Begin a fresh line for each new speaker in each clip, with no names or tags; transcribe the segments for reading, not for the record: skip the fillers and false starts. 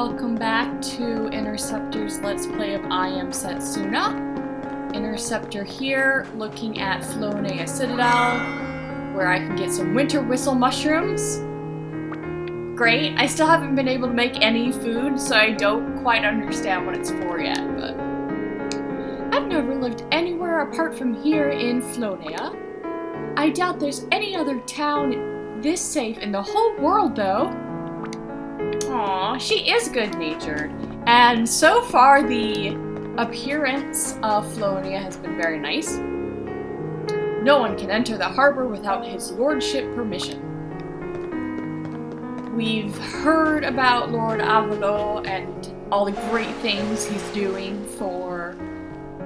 Welcome back to Interceptor's Let's Play of I Am Setsuna. Interceptor here, looking at Flonea Citadel, where I can get some winter whistle mushrooms. Great, I still haven't been able to make any food, so I don't quite understand what it's for yet, but... I've never lived anywhere apart from here in Flonea. I doubt there's any other town this safe in the whole world, though. Aw, she is good-natured, and so far the appearance of Flonea has been very nice. No one can enter the harbor without his lordship permission. We've heard about Lord Avalo and all the great things he's doing for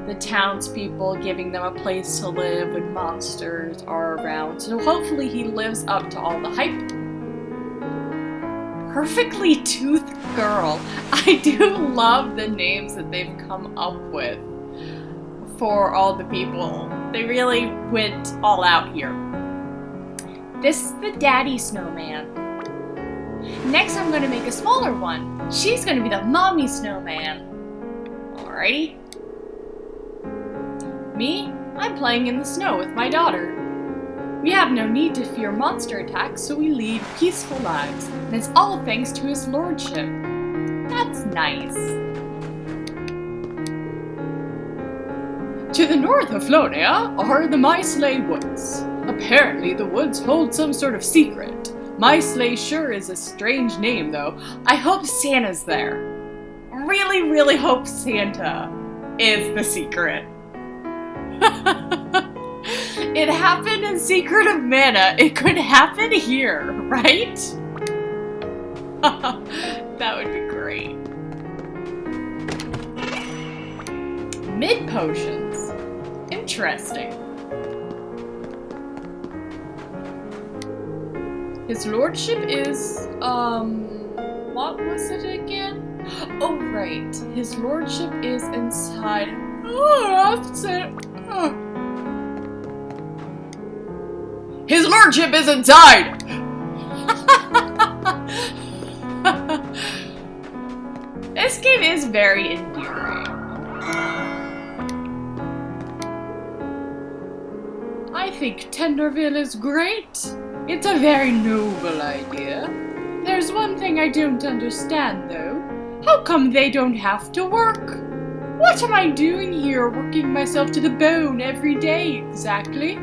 the townspeople, giving them a place to live when monsters are around, so hopefully he lives up to all the hype. Perfectly Toothed Girl. I do love the names that they've come up with for all the people. They really went all out here. This is the Daddy Snowman. Next I'm going to make a smaller one. She's going to be the Mommy Snowman. Alrighty. Me? I'm playing in the snow with my daughter. We have no need to fear monster attacks, so we lead peaceful lives, and it's all thanks to his lordship. That's nice. To the north of Flonea are the Myslay Woods. Apparently the woods hold some sort of secret. Myslay sure is a strange name, though. I hope Santa's there. Really, really hope Santa is the secret. It happened in Secret of Mana. It could happen here, right? That would be great. Mid potions. Interesting. His lordship is, what was it again? Oh, right. His lordship is inside. Oh, that's it. Oh. His lordship is inside! This game is very endearing. I think Tenderville is great. It's a very noble idea. There's one thing I don't understand, though. How come they don't have to work? What am I doing here, working myself to the bone every day, exactly?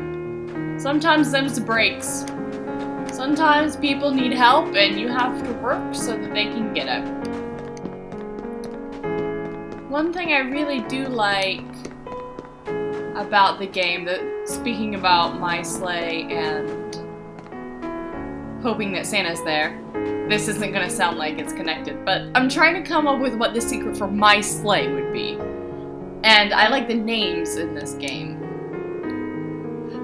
Sometimes them's breaks. Sometimes people need help and you have to work so that they can get it. One thing I really do like about the game, speaking about my sleigh and hoping that Santa's there, this isn't gonna sound like it's connected, but I'm trying to come up with what the secret for my sleigh would be. And I like the names in this game.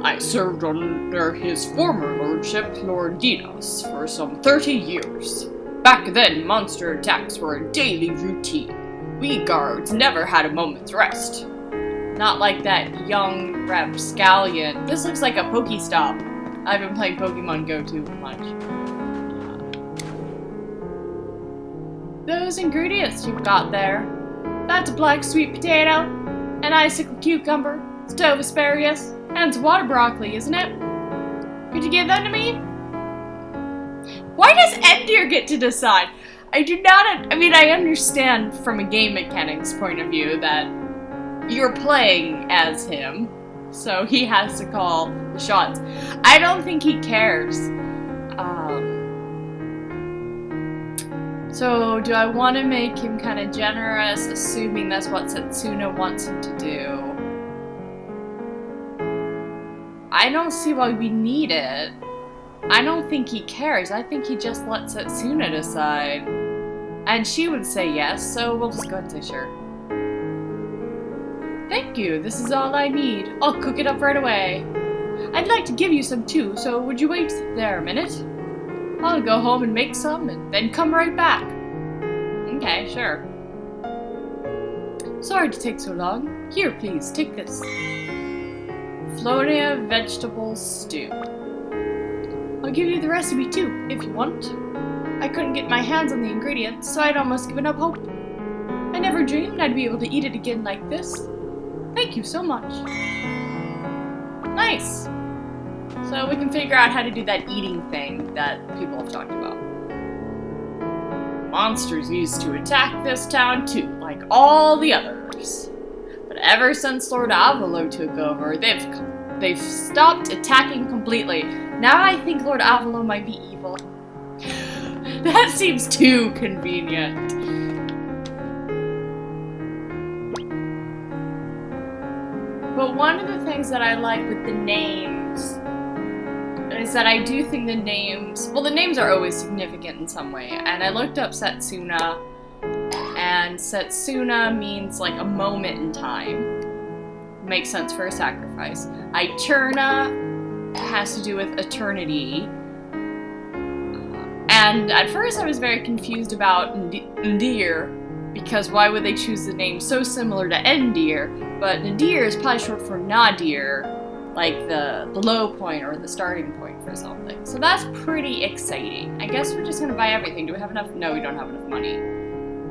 I served under his former lordship, Lord Dinos, for some 30 years. Back then, monster attacks were a daily routine. We guards never had a moment's rest. Not like that young rapscallion. This looks like a Pokestop. I've been playing Pokemon Go too much. Those ingredients you've got there. That's a black sweet potato, an icicle cucumber, stove asparagus, and some water broccoli, isn't it? Could you give that to me? Why does Endir get to decide? I do not, I understand from a game mechanics point of view that you're playing as him, so he has to call the shots. I don't think he cares. So do I want to make him kind of generous, assuming that's what Setsuna wants him to do? I don't see why we need it. I don't think he cares. I think he just lets Setsuna decide. And she would say yes, so we'll just go ahead and say sure. Thank you, this is all I need. I'll cook it up right away. I'd like to give you some too, so would you wait there a minute? I'll go home and make some, and then come right back. Okay, sure. Sorry to take so long. Here, please, take this. Flonea vegetable stew. I'll give you the recipe too, if you want. I couldn't get my hands on the ingredients, so I'd almost given up hope. I never dreamed I'd be able to eat it again like this. Thank you so much. Nice. So we can figure out how to do that eating thing that people have talked about. Monsters used to attack this town too, like all the others. But ever since Lord Avalo took over, they've stopped attacking completely. Now I think Lord Avalo might be evil. That seems too convenient. But one of the things that I like with the names is that I do think the names are always significant in some way. And I looked up Setsuna, and Setsuna means like a moment in time. Makes sense for a sacrifice. Aeterna has to do with eternity. And at first I was very confused about Ndir, because why would they choose the name so similar to Endir? But Nadir is probably short for Nadir, like the low point or the starting point for something. So that's pretty exciting. I guess we're just gonna buy everything. Do we have enough? No, we don't have enough money.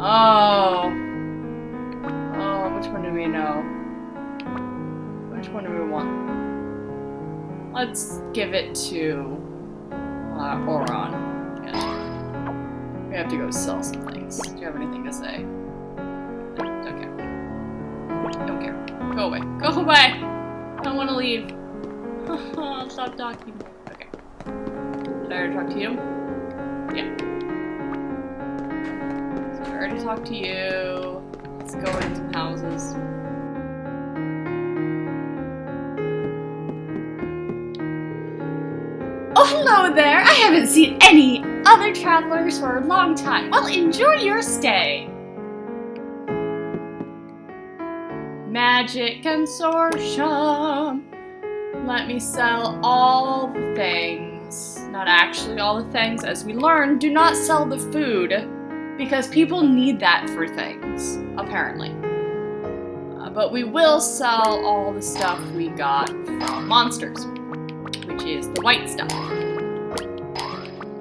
Oh, which one do we know? Which one do we want? Let's give it to Oron. Yeah. We have to go sell some things. Do you have anything to say? Don't care. Don't care. Go away. Go away! I don't want to leave. Stop talking. Okay. Did I already talk to you? Yeah. So I already talked to you. Let's go in some houses. Oh, hello there! I haven't seen any other travelers for a long time. Well, enjoy your stay. Magic Consortium. Let me sell all the things. Not actually all the things. As we learned, do not sell the food, because people need that for things, apparently. But we will sell all the stuff we got from monsters, which is the white stuff.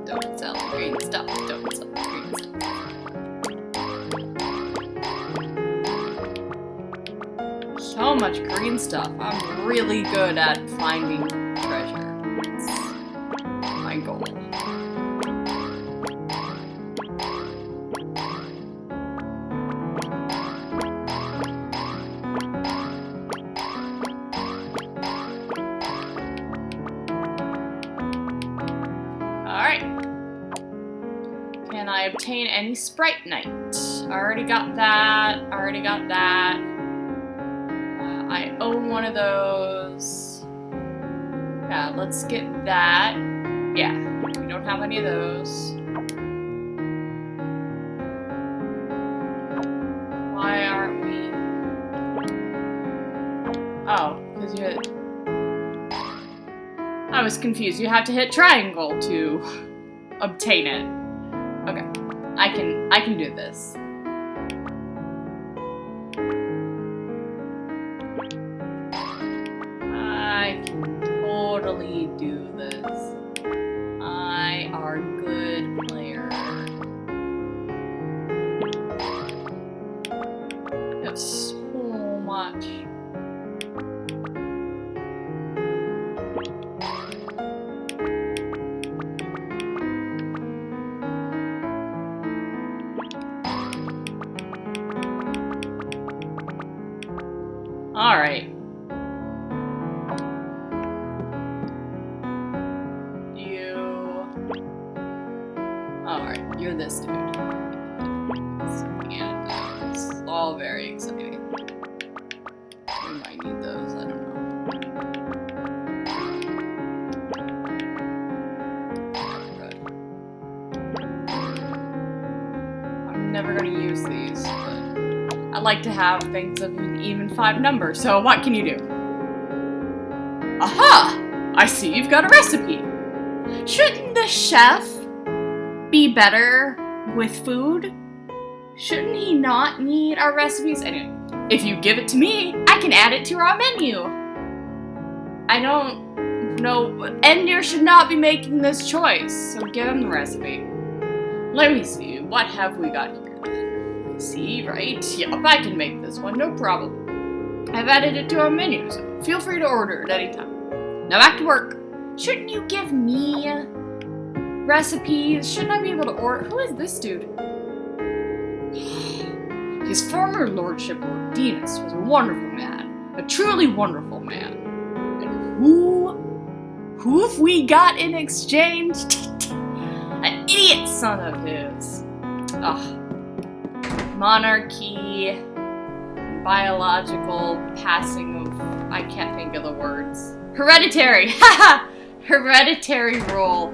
Don't sell the green stuff. Don't sell the green stuff. So much green stuff. I'm really good at finding treasure. It's my goal. Alright. Can I obtain any Sprite Night? Already got that. Already got that. I own one of those. Yeah, let's get that. Yeah, we don't have any of those. Why aren't we? Oh, because you hit... I was confused. You have to hit triangle to obtain it. Okay, I can do this. I can totally do this. I are a good player. We have so much. Alright. Alright, you're this dude. And it's all very exciting. We might need those, I don't know. Good. I'm never gonna use these, but I like to have things of an even 5 number, so what can you do? Aha! I see you've got a recipe! Shouldn't the chef be better with food? Shouldn't he not need our recipes? Anyway, if you give it to me, I can add it to our menu. I don't know. Endir should not be making this choice, so give him the recipe. Let me see, what have we got here? See, right? Yep, I can make this one, no problem. I've added it to our menu, so feel free to order at any time. Now back to work. Shouldn't you give me recipes? Shouldn't I be able to order? Who is this dude? His former lordship, Lord Dinas, was a wonderful man. A truly wonderful man. And who have we got in exchange? An idiot son of his. Ugh. Monarchy, biological passing of, I can't think of the words. Hereditary! Haha! Hereditary rule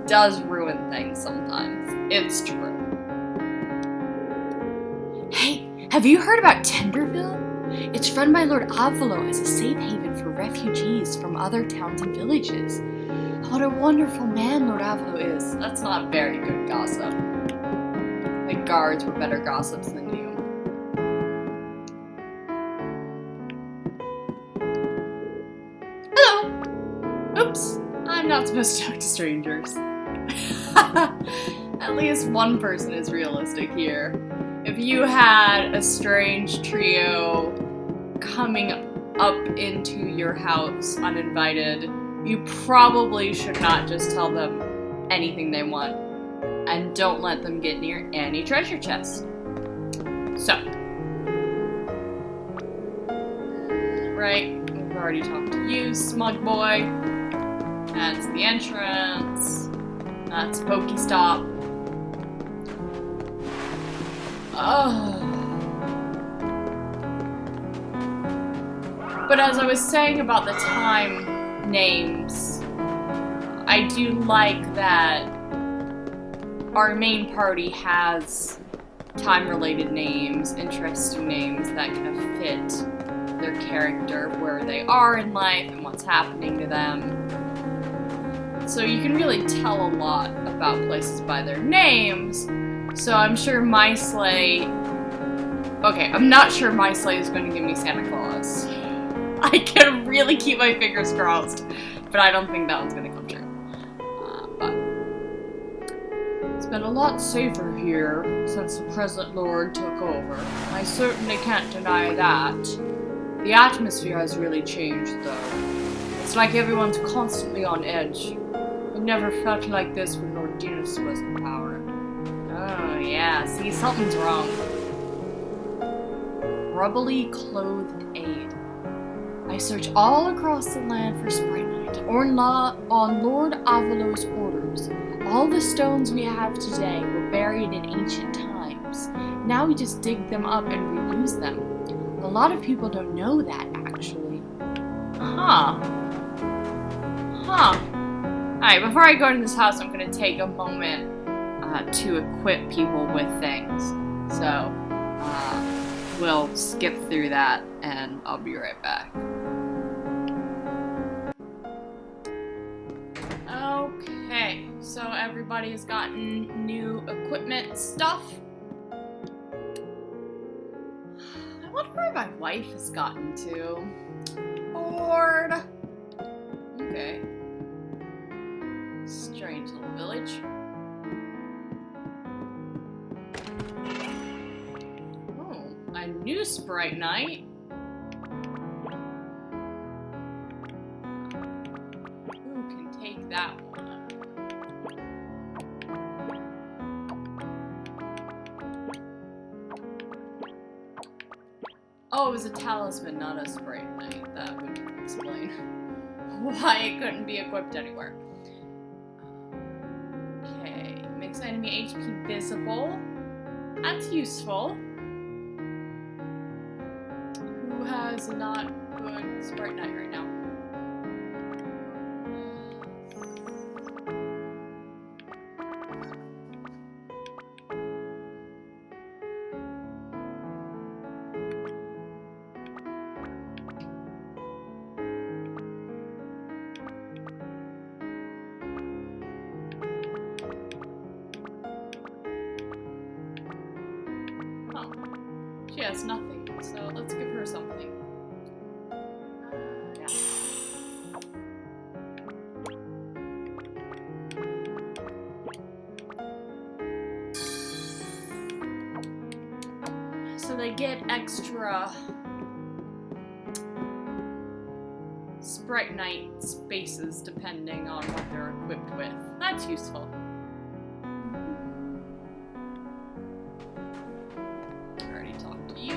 does ruin things sometimes. It's true. Hey, have you heard about Tenderville? It's run by Lord Avalo as a safe haven for refugees from other towns and villages. What a wonderful man Lord Avalo is. That's not very good gossip. The guards were better gossips than you. Hello! Oops, I'm not supposed to talk to strangers. At least one person is realistic here. If you had a strange trio coming up into your house uninvited, you probably should not just tell them anything they want, and don't let them get near any treasure chest. So, right, we've already talked to you, smug boy. That's the entrance. That's Pokestop. Oh. But as I was saying about the time names, I do like that our main party has time-related names, interesting names that kind of fit their character, where they are in life and what's happening to them. So you can really tell a lot about places by their names. So I'm sure my sleigh... Okay, I'm not sure my sleigh is going to give me Santa Claus. I can really keep my fingers crossed, but I don't think that one's going to come true. But it's been a lot safer here since the present Lord took over. I certainly can't deny that. The atmosphere has really changed, though. It's like everyone's constantly on edge. I've never felt like this when Lord Dinas was in power. Oh, yeah, see, something's wrong. Rubbly clothed aid. I search all across the land for Sprite Night, on Lord Avalo's orders. All the stones we have today were buried in ancient times. Now we just dig them up and reuse them. A lot of people don't know that, actually. Huh. Alright, before I go into this house, I'm going to take a moment to equip people with things. So, we'll skip through that, and I'll be right back. Okay, so everybody's gotten new equipment stuff. I wonder where my wife has gotten to. Bored. Okay. Strange little village. Oh, a new Sprite Night. Who can take that one? Oh, it was a talisman, not a Sprite Night. That would explain why it couldn't be equipped anywhere. Okay, makes enemy HP visible. That's useful. Who has not good Sprite Night right now? She has nothing, so let's give her something. Yeah. they get extra Sprite Night spaces depending on what they're equipped with. That's useful. I already talked to you.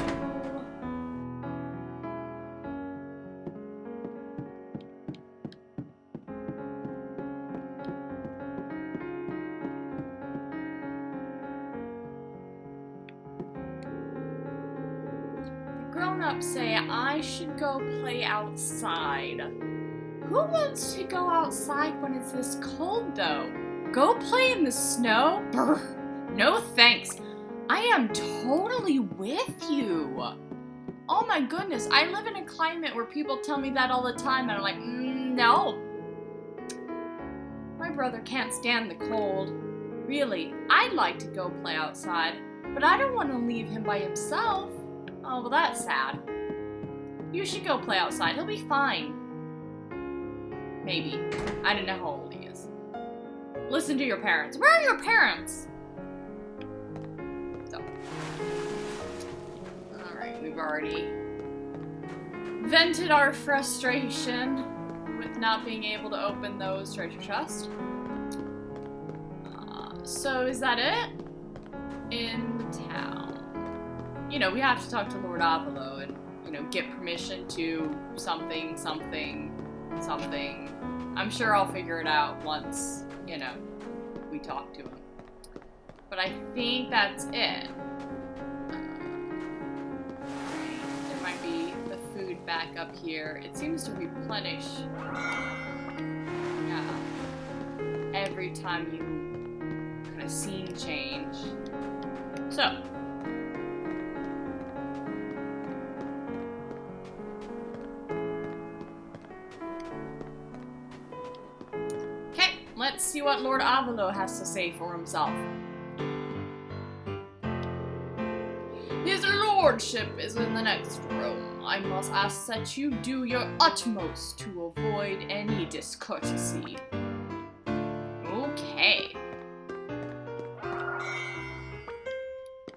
Grown-ups say I should go play outside. Who wants to go outside when it's this cold, though? Go play in the snow? Brr. No thanks. I am totally with you. Oh my goodness, I live in a climate where people tell me that all the time, and I'm like, no. My brother can't stand the cold. Really, I'd like to go play outside, but I don't want to leave him by himself. Oh, well, that's sad. You should go play outside. He'll be fine. Maybe. I don't know how old he is. Listen to your parents. Where are your parents? So. Alright, we've already vented our frustration with not being able to open those treasure chests. So is that it? In the town. You know, we have to talk to Lord Avalo and, you know, get permission to something. I'm sure I'll figure it out once, you know, we talk to him. But I think that's it. There might be the food back up here. It seems to replenish, yeah, every time you kind of scene change. So. Let's see what Lord Avalo has to say for himself. His lordship is in the next room. I must ask that you do your utmost to avoid any discourtesy. Okay.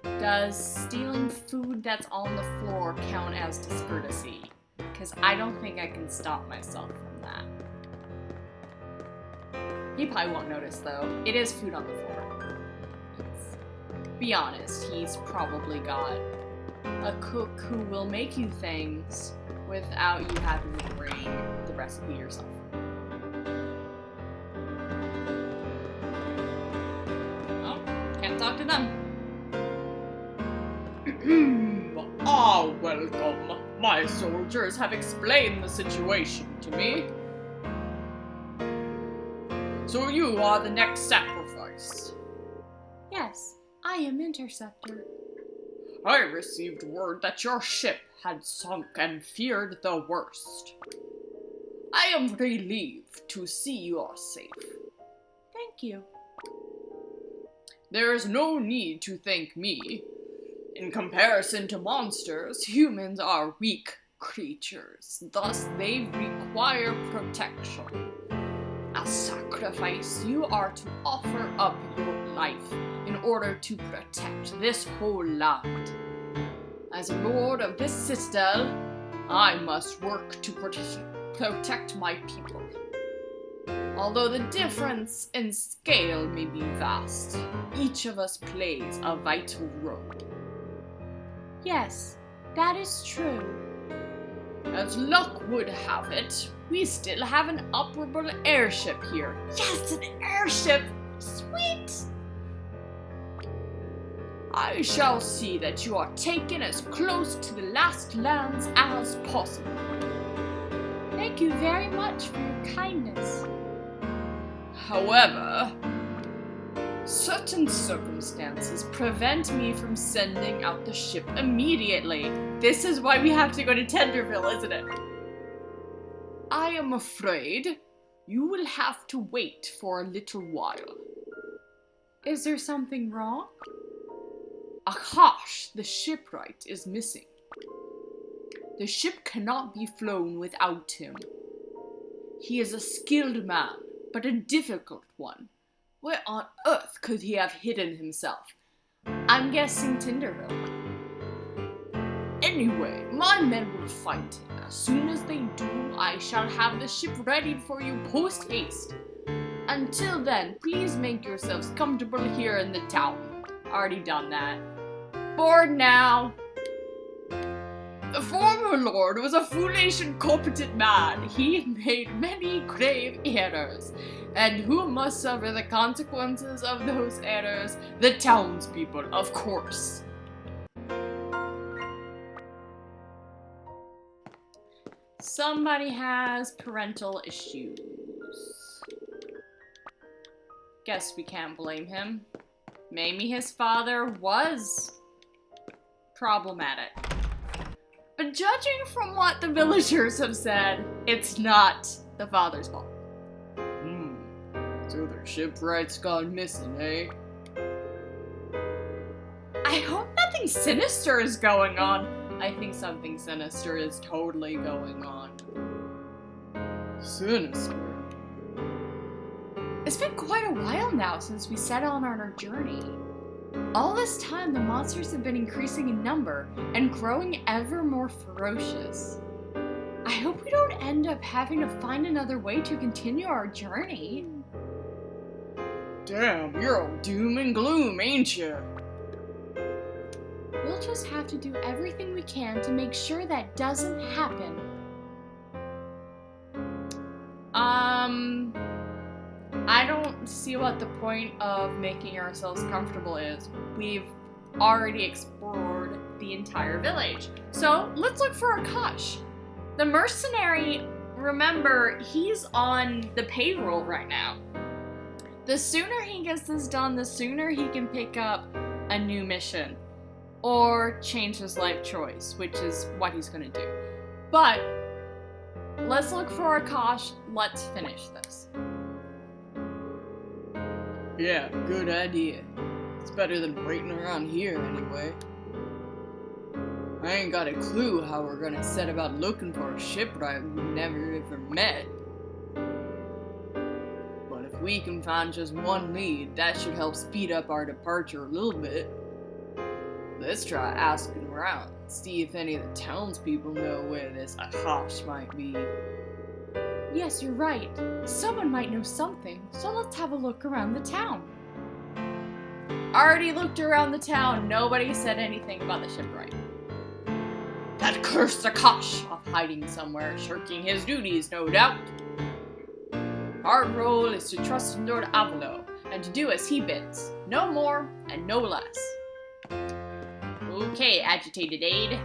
Does stealing food that's on the floor count as discourtesy? Because I don't think I can stop myself from that. He probably won't notice, though. It is food on the floor. Be honest, he's probably got a cook who will make you things without you having to bring the recipe yourself. Oh, can't talk to them. Welcome. My soldiers have explained the situation to me. So you are the next sacrifice. Yes, I am Interceptor. I received word that your ship had sunk and feared the worst. I am relieved to see you are safe. Thank you. There is no need to thank me. In comparison to monsters, humans are weak creatures. Thus, they require protection. As sacrifice, you are to offer up your life in order to protect this whole land. As lord of this citadel, I must work to protect my people. Although the difference in scale may be vast, each of us plays a vital role. Yes, that is true. As luck would have it, we still have an operable airship here. Yes, an airship! Sweet! I shall see that you are taken as close to the last lands as possible. Thank you very much for your kindness. However, certain circumstances prevent me from sending out the ship immediately. This is why we have to go to Tenderville, isn't it? I am afraid you will have to wait for a little while. Is there something wrong? Akash, the shipwright, is missing. The ship cannot be flown without him. He is a skilled man, but a difficult one. Where on earth could he have hidden himself? I'm guessing Tinderville. Anyway, my men will fight. As soon as they do, I shall have the ship ready for you post-haste. Until then, please make yourselves comfortable here in the town. Already done that. Board now. The former lord was a foolish and competent man. He made many grave errors. And who must suffer the consequences of those errors? The townspeople, of course. Somebody has parental issues. Guess we can't blame him. Maybe his father was problematic. But judging from what the villagers have said, it's not the father's fault. So their shipwright's gone missing, eh? I hope nothing sinister is going on. I think something sinister is totally going on. Sinister? It's been quite a while now since we set out on our journey. All this time, the monsters have been increasing in number and growing ever more ferocious. I hope we don't end up having to find another way to continue our journey. Damn, you're all doom and gloom, ain't you? We'll just have to do everything we can to make sure that doesn't happen. I don't see what the point of making ourselves comfortable is. We've already explored the entire village. So let's look for Akash. The mercenary, remember, he's on the payroll right now. The sooner he gets this done, the sooner he can pick up a new mission. Or change his life choice, which is what he's gonna do. But let's look for Akash. Let's finish this. Yeah, good idea. It's better than waiting around here anyway. I ain't got a clue how we're gonna set about looking for a shipwright we've never ever met. But if we can find just one lead, that should help speed up our departure a little bit. Let's try asking around, see if any of the townspeople know where this Akash might be. Yes, you're right. Someone might know something, so let's have a look around the town. Already looked around the town, nobody said anything about the shipwright. That cursed Akash, off hiding somewhere, shirking his duties, no doubt. Our role is to trust in Lord Avalo, and to do as he bids, no more and no less. Okay, agitated aide.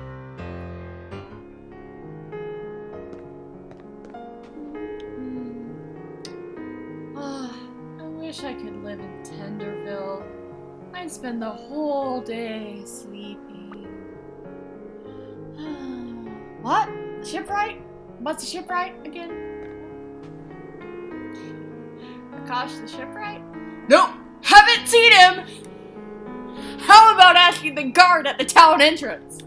I wish I could live in Tenderville. I'd spend the whole day sleeping. What? Shipwright? What's a shipwright again? Akash the shipwright? Nope! Haven't seen him! How about asking the guard at the town entrance?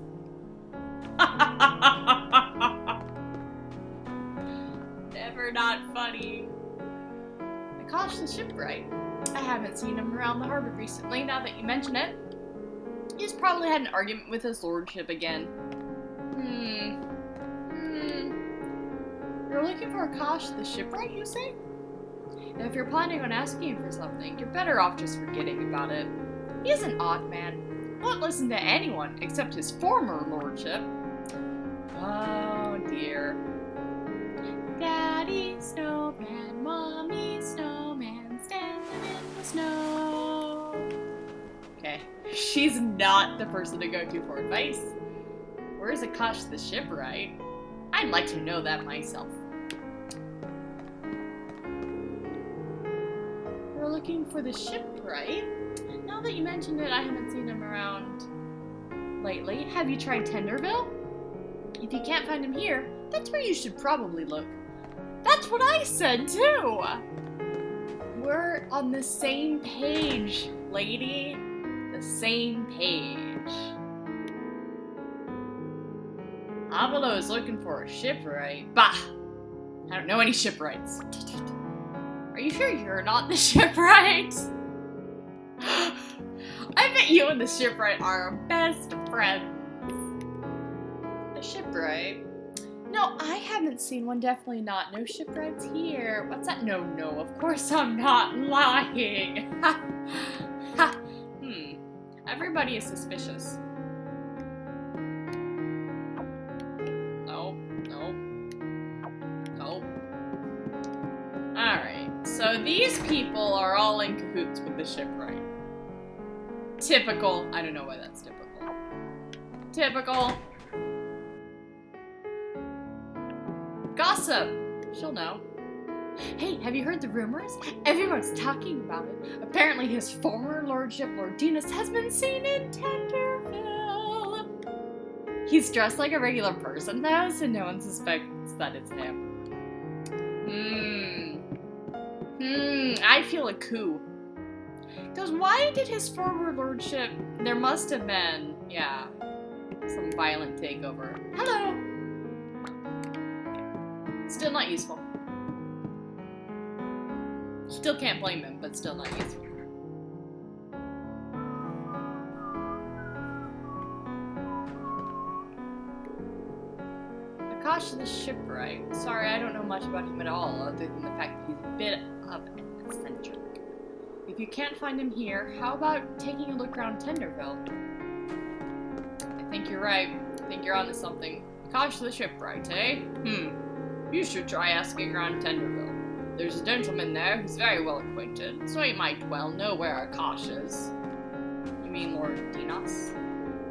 Never not funny. Akash the shipwright. I haven't seen him around the harbor recently, now that you mention it. He's probably had an argument with his lordship again. You're looking for Akash the shipwright, you say? If you're planning on asking him for something, you're better off just forgetting about it. He's an odd man. Won't listen to anyone except his former lordship. Oh dear. Daddy snowman, mommy snowman, standing in the snow. Okay, she's not the person to go to for advice. Where's Akash the shipwright? I'd like to know that myself. We're looking for the shipwright. Now that you mentioned it, I haven't seen him around lately. Have you tried Tenderville? If you can't find him here, that's where you should probably look. That's what I said too! We're on the same page, lady. The same page. Avalo is looking for a shipwright. Bah! I don't know any shipwrights. Are you sure you're not the shipwright? I bet you and the shipwright are best friends. shipwright? No, I haven't seen one, definitely not. No shipwrights here. What's that? No, of course I'm not lying. Everybody is suspicious. Nope. Alright, so these people are all in cahoots with the shipwright. Typical. I don't know why that's typical. Typical. Gossip! She'll know. Hey, have you heard the rumors? Everyone's talking about it. Apparently his former lordship, Lord Dinas, has been seen in Tenderville. He's dressed like a regular person though, so no one suspects that it's him. I feel a coup. Because why did his former lordship... There must have been, yeah, some violent takeover. Hello! Still not useful. Still can't blame him, but still not useful. Akash the shipwright. Sorry, I don't know much about him at all, other than the fact that he's a bit of an eccentric. If you can't find him here, how about taking a look around Tenderville? I think you're right. I think you're onto something. Akash the shipwright, eh? You should try asking around Tenderville. There's a gentleman there who's very well acquainted, so he might well know where Akash is. You mean Lord Dinas?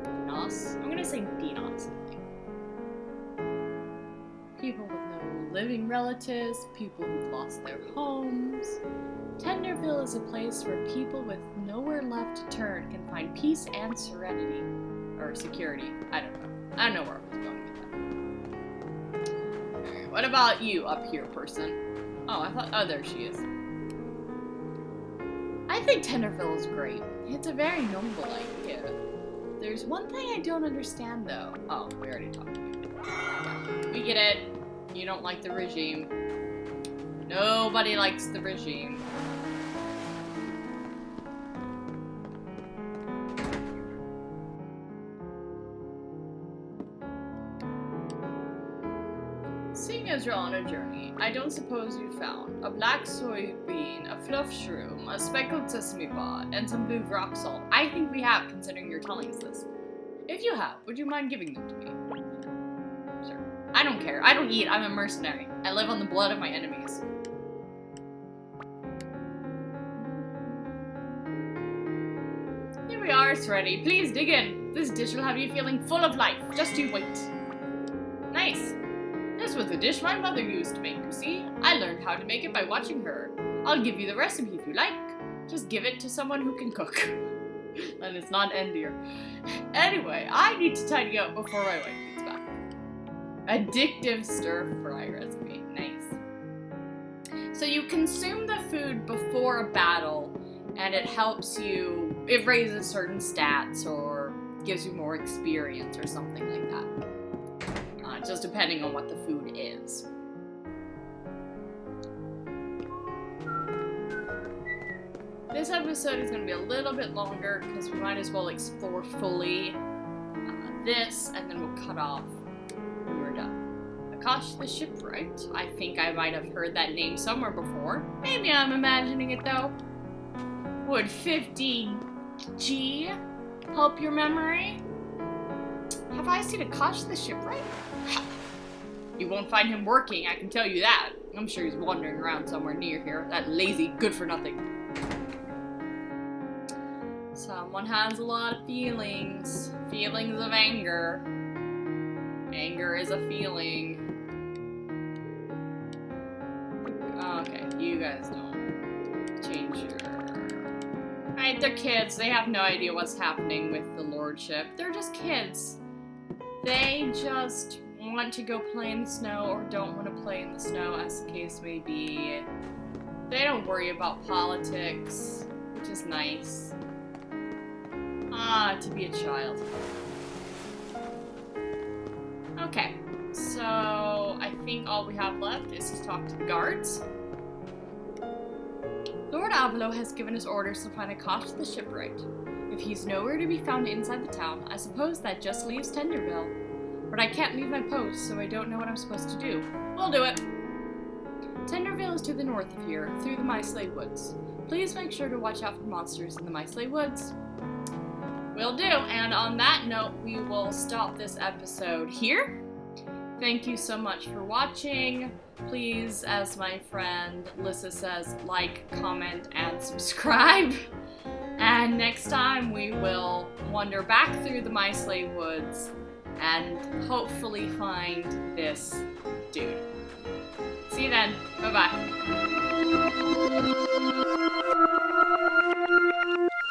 Dinas? I'm gonna say Dinas. People with no living relatives, people who've lost their homes. Tenderville is a place where people with nowhere left to turn can find peace and serenity. Or security. I don't know. I don't know where I was going with that. Alright, what about you up here, person? Oh, oh, there she is. I think Tenderville is great. It's a very noble idea. There's one thing I don't understand, though. Oh, we already talked to you. Yeah, we get it. You don't like the regime. Nobody likes the regime. Seeing as you're on a journey, I don't suppose you found a black soybean, a fluff shroom, a speckled sesame pod, and some blue rock salt. I think we have, considering you're telling us this. If you have, would you mind giving them to me? Sure. I don't care. I don't eat. I'm a mercenary. I live on the blood of my enemies. Here we are, it's ready. Please dig in. This dish will have you feeling full of life. Just you wait. Nice. This was the dish my mother used to make, you see? I learned how to make it by watching her. I'll give you the recipe if you like. Just give it to someone who can cook. And it's not Endir. Anyway, I need to tidy up before my wife gets back. Addictive stir-fry recipe. Nice. So you consume the food before a battle, and it helps you... It raises certain stats, or gives you more experience, or something like that. Just depending on what the food is. This episode is going to be a little bit longer because we might as well explore fully this, and then we'll cut off when we're done. Akash the shipwright. I think I might have heard that name somewhere before. Maybe I'm imagining it though. Would 50G help your memory? Have I seen Akash the shipwright? You won't find him working, I can tell you that. I'm sure he's wandering around somewhere near here. That lazy, good for nothing. Someone has a lot of feelings. Feelings of anger. Anger is a feeling. Okay, you guys don't. Change your... Right, they're kids. They have no idea what's happening with the lordship. They're just kids. They just want to go play in the snow or don't want to play in the snow, as the case may be. They don't worry about politics, which is nice. To be a child. Okay, so I think all we have left is to talk to the guards. Lord Avalo has given us orders to find Akash the shipwright. If he's nowhere to be found inside the town, I suppose that just leaves Tenderville. but I can't leave my post, so I don't know what I'm supposed to do. We'll do it. Tenderville is to the north of here, through the Myslay Woods. Please make sure to watch out for monsters in the Myslay Woods. Will do, and on that note, we will stop this episode here. Thank you so much for watching. Please, as my friend Lissa says, like, comment, and subscribe. And next time we will wander back through the Myslay Woods and hopefully find this dude. See you then. Bye-bye.